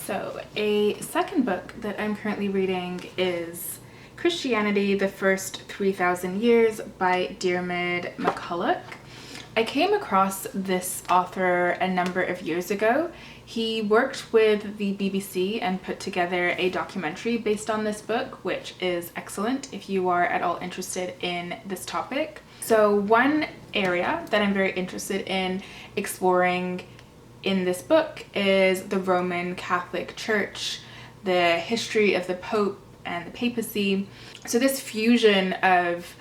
So a second book that I'm currently reading is Christianity, the First 3,000 Years by Diarmuid MacCulloch. I came across this author a number of years ago. He worked with the BBC and put together a documentary based on this book, which is excellent if you are at all interested in this topic. So one area that I'm very interested in exploring in this book is the Roman Catholic Church, the history of the Pope and the papacy. So this fusion of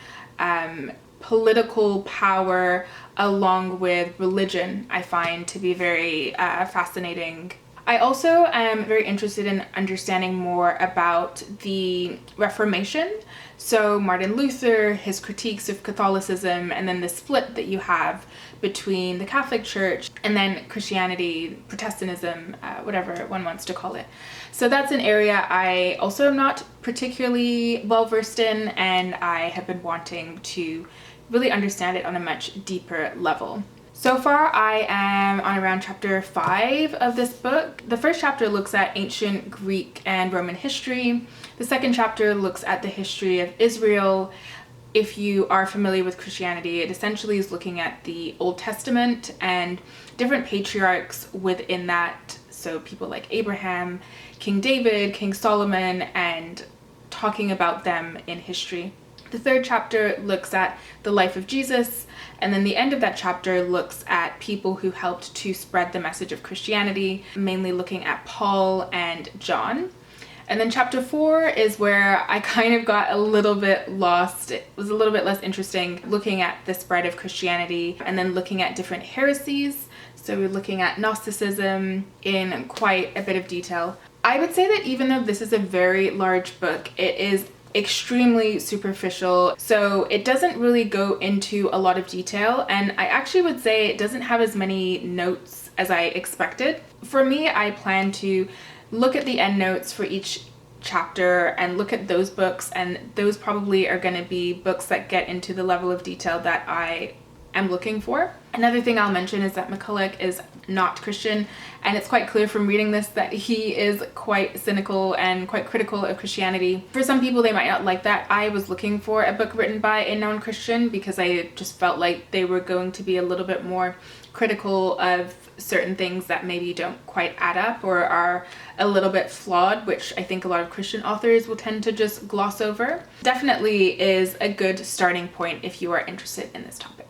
political power along with religion I find to be very fascinating. I also am very interested in understanding more about the Reformation. So Martin Luther, his critiques of Catholicism, and then the split that you have between the Catholic Church and then Christianity, Protestantism, whatever one wants to call it. So that's an area I also am not particularly well versed in, and I have been wanting to really understand it on a much deeper level. So far, I am on around chapter 5 of this book. The first chapter looks at ancient Greek and Roman history. The second chapter looks at the history of Israel. If you are familiar with Christianity, it essentially is looking at the Old Testament and different patriarchs within that. So people like Abraham, King David, King Solomon, and talking about them in history. The third chapter looks at the life of Jesus, and then the end of that chapter looks at people who helped to spread the message of Christianity, mainly looking at Paul and John. And then chapter 4 is where I kind of got a little bit lost. It was a little bit less interesting, looking at the spread of Christianity and then looking at different heresies. So we're looking at Gnosticism in quite a bit of detail. I would say that even though this is a very large book, it is extremely superficial, so it doesn't really go into a lot of detail, and I actually would say it doesn't have as many notes as I expected. For me, I plan to look at the end notes for each chapter and look at those books, and those probably are going to be books that get into the level of detail that I am looking for. Another thing I'll mention is that MacCulloch is not Christian, and it's quite clear from reading this that he is quite cynical and quite critical of Christianity. For some people, they might not like that. I was looking for a book written by a non-Christian because I just felt like they were going to be a little bit more critical of certain things that maybe don't quite add up or are a little bit flawed, which I think a lot of Christian authors will tend to just gloss over. Definitely is a good starting point if you are interested in this topic.